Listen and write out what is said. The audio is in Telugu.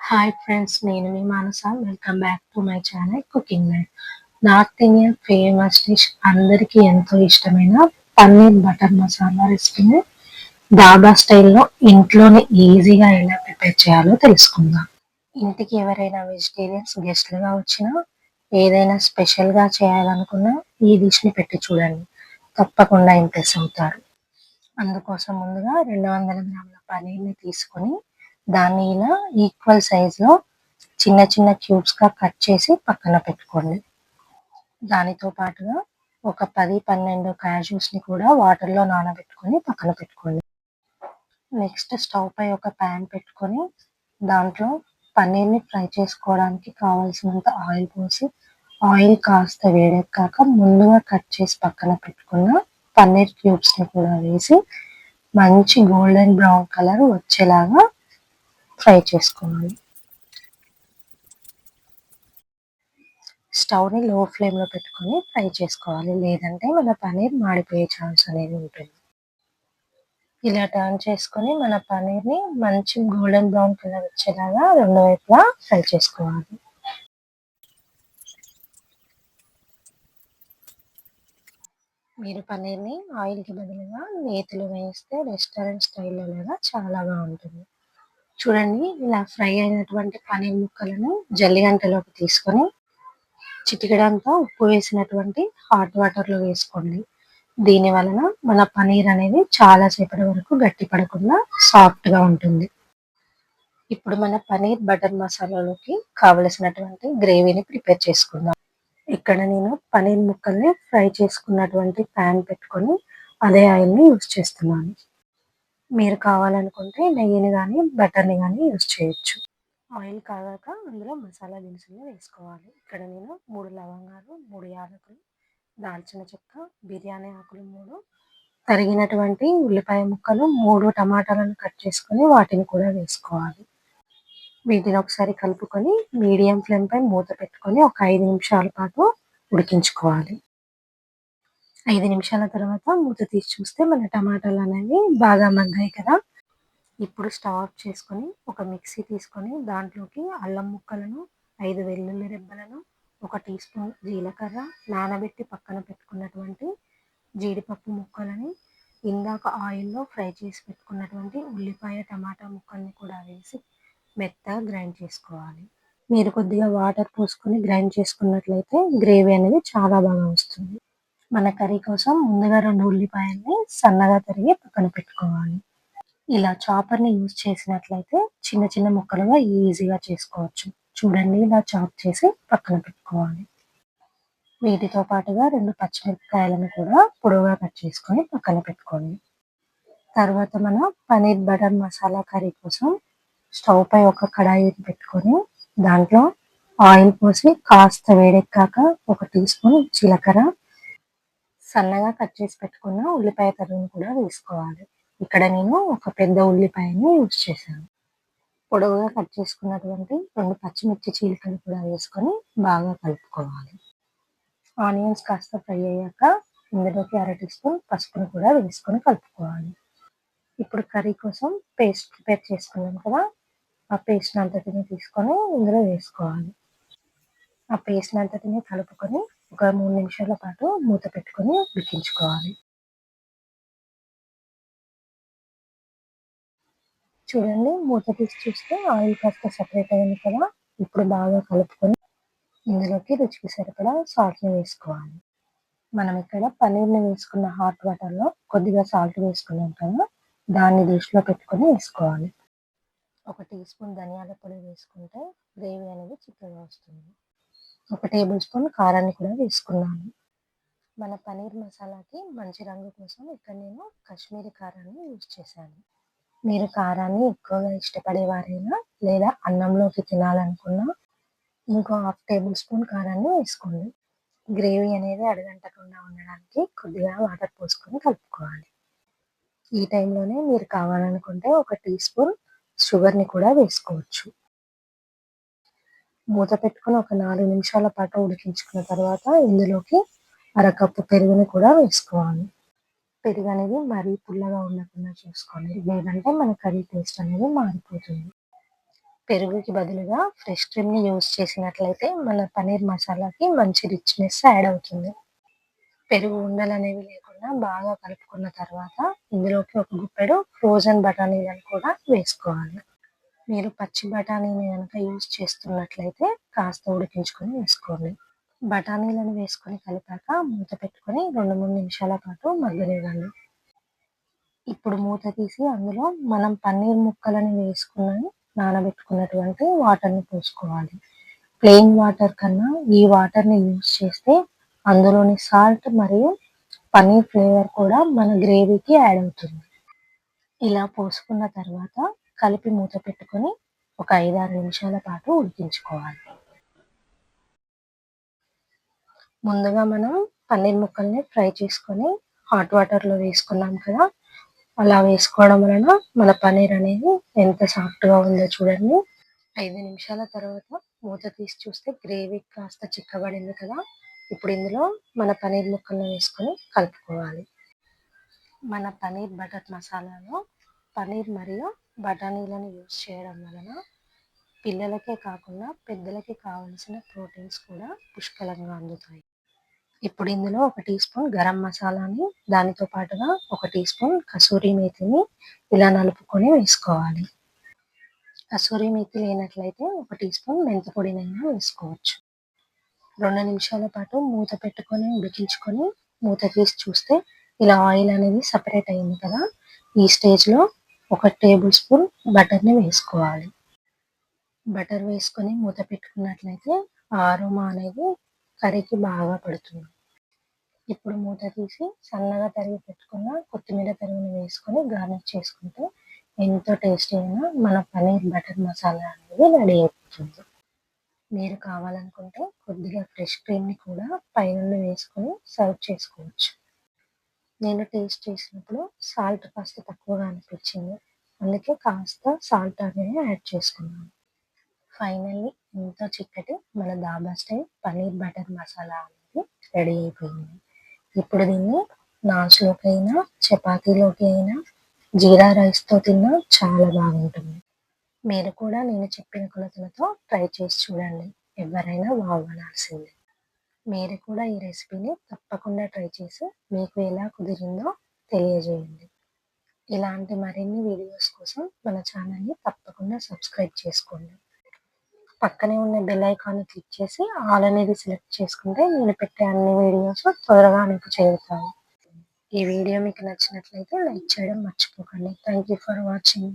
హాయ్ ఫ్రెండ్స్, నేను మీ Manasa. Welcome back to my channel cooking night. North Indian famous dish, అందరికీ ఎంతో ఇష్టమైన పన్నీర్ బటర్ మసాలా రెసిపీని డాబా స్టైల్లో ఇంట్లోనే ఈజీగా ఎలా ప్రిపేర్ చేయాలో తెలుసుకుందాం. ఇంటికి ఎవరైనా వెజిటేరియన్స్ గెస్ట్లుగా వచ్చినా, ఏదైనా స్పెషల్గా చేయాలనుకున్నా ఈ డిష్ని పెట్టి చూడండి, తప్పకుండా ఇంప్రెస్ అవుతారు. అందుకోసం ముందుగా 200 గ్రాముల పన్నీర్ని తీసుకొని దాన్ని ఇలా ఈక్వల్ సైజులో చిన్న చిన్న క్యూబ్స్గా కట్ చేసి పక్కన పెట్టుకోండి. దానితో పాటుగా ఒక 10-12 క్యాష్యూస్ని కూడా వాటర్లో నానబెట్టుకొని పక్కన పెట్టుకోండి. నెక్స్ట్ స్టవ్ పై ఒక ప్యాన్ పెట్టుకొని దాంట్లో పన్నీర్ని ఫ్రై చేసుకోవడానికి కావాల్సినంత ఆయిల్ పోసి, ఆయిల్ కాస్త వేడెక్కాక ముందుగా కట్ చేసి పక్కన పెట్టుకున్న పన్నీర్ క్యూబ్స్ని కూడా వేసి మంచి గోల్డెన్ బ్రౌన్ కలర్ వచ్చేలాగా ఫ్రై చేసుకోవాలి. స్టవ్ని లో ఫ్లేమ్లో పెట్టుకొని ఫ్రై చేసుకోవాలి, లేదంటే మన పన్నీర్ మాడిపోయే ఛాన్స్ అనేది ఉంటుంది. ఇలా టర్న్ చేసుకొని మన పన్నీర్ని మంచి గోల్డెన్ బ్రౌన్ కలర్ వచ్చేలాగా రెండు వైపులా ఫ్రై చేసుకోవాలి. మీరు పన్నీర్ని ఆయిల్కి బదులుగా నేతిలో వేస్తే రెస్టారెంట్ స్టైల్లో లాగా చాలా బాగుంటుంది. చూడండి, ఇలా ఫ్రై అయినటువంటి పన్నీర్ ముక్కలను జల్లిగంటలోకి తీసుకొని చిటికెడంతా ఉప్పు వేసినటువంటి హాట్ వాటర్లో వేసుకోండి. దీని వలన మన పన్నీర్ అనేది చాలా సేపటి వరకు గట్టి పడకుండా సాఫ్ట్గా ఉంటుంది. ఇప్పుడు మన పన్నీర్ బటర్ మసాలాలోకి కావలసినటువంటి గ్రేవీని ప్రిపేర్ చేసుకుందాం. ఇక్కడ నేను పన్నీర్ ముక్కల్ని ఫ్రై చేసుకున్నటువంటి ప్యాన్ పెట్టుకొని అదే ఆయిల్ని యూజ్ చేస్తున్నాను. మీరు కావాలనుకుంటే నెయ్యిని కానీ బటర్ని కానీ యూజ్ చేయొచ్చు. ఆయిల్ కాగాక అందులో మసాలా దినుసులు వేసుకోవాలి. ఇక్కడ నేను 3 లవంగాలు, 3 యాలకులు, దాల్చిన చెక్క, బిర్యానీ ఆకులు 3, తరిగినటువంటి ఉల్లిపాయ ముక్కలు, 3 టమాటాలను కట్ చేసుకొని వాటిని కూడా వేసుకోవాలి. వీటిని ఒకసారి కలుపుకొని మీడియం ఫ్లేమ్ పై మూత పెట్టుకొని ఒక 5 నిమిషాల పాటు ఉడికించుకోవాలి. 5 నిమిషాల తర్వాత మూత తీసి చూస్తే మన టమాటాలు అనేవి బాగా మగ్గాయి కదా. ఇప్పుడు స్టవ్ ఆఫ్ చేసుకొని ఒక మిక్సీ తీసుకొని దాంట్లోకి అల్లం ముక్కలను, 5 వెల్లుల్లి రెబ్బలను, 1 టీ స్పూన్ జీలకర్ర, నానబెట్టి పక్కన పెట్టుకున్నటువంటి జీడిపప్పు ముక్కలని, ఇందాక ఆయిల్లో ఫ్రై చేసి పెట్టుకున్నటువంటి ఉల్లిపాయ టమాటా ముక్కల్ని కూడా వేసి మెత్తగా గ్రైండ్ చేసుకోవాలి. మీరు కొద్దిగా వాటర్ పోసుకొని గ్రైండ్ చేసుకున్నట్లయితే గ్రేవీ అనేది చాలా బాగా వస్తుంది. మన కర్రీ కోసం ముందుగా 2 ఉల్లిపాయల్ని సన్నగా తరిగి పక్కన పెట్టుకోవాలి. ఇలా చాపర్ని యూజ్ చేసినట్లయితే చిన్న చిన్న ముక్కలుగా ఈజీగా చేసుకోవచ్చు. చూడండి, ఇలా చాప్ చేసి పక్కన పెట్టుకోవాలి. వీటితో పాటుగా 2 పచ్చిమిరపకాయలను కూడా పొడవుగా కట్ చేసుకొని పక్కన పెట్టుకోండి. తర్వాత మన పన్నీర్ బటర్ మసాలా కర్రీ కోసం స్టవ్ పై ఒక కడాయిని పెట్టుకొని దాంట్లో ఆయిల్ పోసి కాస్త వేడెక్కాక 1 టీ స్పూన్ జీలకర్ర, సన్నగా కట్ చేసి పెట్టుకున్న ఉల్లిపాయ తరుగును కూడా వేసుకోవాలి. ఇక్కడ నేను ఒక పెద్ద ఉల్లిపాయని యూజ్ చేశాను. పొడవుగా కట్ చేసుకున్నటువంటి 2 పచ్చిమిర్చి చీలికలు కూడా వేసుకొని బాగా కలుపుకోవాలి. ఆనియన్స్ కాస్త ఫ్రై అయ్యాక ఇందులోకి 1/2 టీ స్పూన్ పసుపును కూడా వేసుకొని కలుపుకోవాలి. ఇప్పుడు కర్రీ కోసం పేస్ట్ ప్రిపేర్ చేసుకున్నాం కదా, ఆ పేస్ట్ అంతటిని తీసుకొని ఇందులో వేసుకోవాలి. ఆ పేస్ట్ అంతటిని కలుపుకొని ఒక 3 నిమిషాల పాటు మూత పెట్టుకొని ఉడికించుకోవాలి. చూడండి, మూత తీసి చూస్తే ఆయిల్ కాస్త సెపరేట్ అయింది కదా. ఇప్పుడు బాగా కలుపుకొని ఇందులోకి రుచికి సరిపడా సాల్ట్ని వేసుకోవాలి. మనం ఇక్కడ పన్నీర్ని వేసుకున్న హాట్ వాటర్లో కొద్దిగా సాల్ట్ వేసుకున్నాం కదా, దాన్ని దృష్టిలో పెట్టుకొని వేసుకోవాలి. 1 టీ స్పూన్ ధనియాల పొడి వేసుకుంటే గ్రేవీ అనేది చిక్కగా వస్తుంది. 1 టేబుల్ స్పూన్ కారాన్ని కూడా వేసుకున్నాను. మన పన్నీర్ మసాలాకి మంచి రంగు కోసం ఇక్కడ నేను కాశ్మీరీ కారాన్ని యూజ్ చేశాను. మీరు కారాన్ని ఎక్కువగా ఇష్టపడేవారైనా లేదా అన్నంలోకి తినాలనుకున్నా ఇంకో 1/2 టేబుల్ స్పూన్ కారాన్ని వేసుకోండి. గ్రేవీ అనేది అడుగంటకుండా ఉండడానికి కొద్దిగా వాటర్ పోసుకొని కలుపుకోవాలి. ఈ టైంలోనే మీరు కావాలనుకుంటే 1 టీ స్పూన్ షుగర్ని కూడా వేసుకోవచ్చు. మూత పెట్టుకొని ఒక 4 నిమిషాల పాటు ఉడికించుకున్న తర్వాత ఇందులోకి 1/2 కప్పు పెరుగుని కూడా వేసుకోవాలి. పెరుగు అనేది మరీ పుల్లగా ఉండకుండా చూసుకోండి, లేదంటే మన కర్రీ టేస్ట్ అనేది మారిపోతుంది. పెరుగుకి బదులుగా ఫ్రెష్ క్రీమ్‌ని యూజ్ చేసినట్లయితే మన పన్నీర్ మసాలాకి మంచి రిచ్‌నెస్ యాడ్ అవుతుంది. పెరుగు ఉండలనేవి లేకుండా బాగా కలుపుకున్న తర్వాత ఇందులోకి ఒక గుప్పెడు ఫ్రోజన్ బఠానీలను కూడా వేసుకోవాలి. మీరు పచ్చి బఠానీని గనక యూజ్ చేస్తున్నట్లయితే కాస్త ఉడికించుకొని వేసుకోండి. బఠానీలను వేసుకొని కలిపాక మూత పెట్టుకొని 2, 3 నిమిషాల పాటు మగ్గనివ్వండి. ఇప్పుడు మూత తీసి అందులో మనం పన్నీర్ ముక్కలను వేసుకొని నానబెట్టుకున్నటువంటి వాటర్‌ని పోసుకోవాలి. ప్లెయిన్ వాటర్ కన్నా ఈ వాటర్‌ని యూజ్ చేస్తే అందులోని సాల్ట్ మరియు పన్నీర్ ఫ్లేవర్ కూడా మన గ్రేవీకి యాడ్ అవుతుంది. ఇలా పోసుకున్న తర్వాత కలిపి మూత పెట్టుకొని ఒక 5, 6 నిమిషాల పాటు ఉడికించుకోవాలి. ముందుగా మనం పన్నీర్ ముక్కల్ని ఫ్రై చేసుకొని హాట్ వాటర్‌లో వేసుకున్నాం కదా! అలా వేసుకోవడం వలన మన పన్నీర్ అనేది ఎంత సాఫ్ట్‌గా ఉందో చూడండి. 5 నిమిషాల తర్వాత మూత తీసి చూస్తే గ్రేవీ కాస్త చిక్కబడింది కదా! ఇప్పుడు ఇందులో మన పన్నీర్ ముక్కల్ని వేసుకొని కలుపుకోవాలి. మన పన్నీర్ బటర్ మసాలాలో పన్నీర్ మరియు బఠానీలను యూజ్ చేయడం వలన పిల్లలకే కాకుండా పెద్దలకి కావాల్సిన ప్రోటీన్స్ కూడా పుష్కలంగా అందుతాయి. ఇప్పుడు ఇందులో ఒక టీ స్పూన్ గరం మసాలాని, దానితో పాటుగా ఒక టీ స్పూన్ కసూరి మేతిని ఇలా నలుపుకొని వేసుకోవాలి. కసూరి మేతి లేనట్లయితే ఒక టీ స్పూన్ మెంతి పొడినైనా వేసుకోవచ్చు. 2 నిమిషాల పాటు మూత పెట్టుకొని ఉడికించుకొని మూత తీసి చూస్తే ఇలా ఆయిల్ అనేది సెపరేట్ అయింది కదా! ఈ స్టేజ్‌లో ఒక టేబుల్ స్పూన్ బటర్‌ని వేసుకోవాలి. బటర్ వేసుకొని మూత పెట్టుకున్నట్లయితే ఆ అరోమా అనేది కర్రీకి బాగా పడుతుంది. ఇప్పుడు మూత తీసి సన్నగా తరిగి పెట్టుకున్న కొత్తిమీర తరుగుని వేసుకొని గార్నిష్ చేసుకుంటే ఎంతో టేస్టీ అయిన మన పన్నీర్ బటర్ మసాలా అనేది రెడీ అయిపోతుంది. మీరు కావాలనుకుంటే కొద్దిగా ఫ్రెష్ క్రీమ్‌ని కూడా పైనుండి వేసుకొని సర్వ్ చేసుకోవచ్చు. నేను టేస్ట్ చేసినప్పుడు సాల్ట్ కాస్త తక్కువగా అనిపించింది. అందుకే కాస్త సాల్ట్ అనేది యాడ్ చేసుకున్నాను. ఫైనల్లీ ఎంతో చిక్కటి మన ధాబా స్టైల్ పన్నీర్ బటర్ మసాలా అనేది రెడీ అయిపోయింది. ఇప్పుడు దీన్ని నాన్స్‌లోకి అయినా, చపాతీలోకి అయినా, జీరా రైస్‌తో తిన్నా చాలా బాగుంటుంది. మీరు కూడా నేను చెప్పిన కొలతలతో ట్రై చేసి చూడండి. ఎవరైనా వావ్ అనాల్సిందే. మీరు కూడా ఈ రెసిపీని తప్పకుండా ట్రై చేసి మీకు ఎలా కుదిరిందో తెలియజేయండి. ఇలాంటి మరిన్ని వీడియోస్ కోసం మన ఛానల్‌ని తప్పకుండా సబ్స్క్రైబ్ చేసుకోండి. పక్కనే ఉన్న బెల్ ఐకాన్‌ని క్లిక్ చేసి ఆల్ అనేది సెలెక్ట్ చేసుకుంటే నేను పెట్టే అన్ని వీడియోస్ త్వరగా మీకు చేరుతాయి. ఈ వీడియో మీకు నచ్చినట్లయితే లైక్ చేయడం మర్చిపోకండి. Thank you for watching.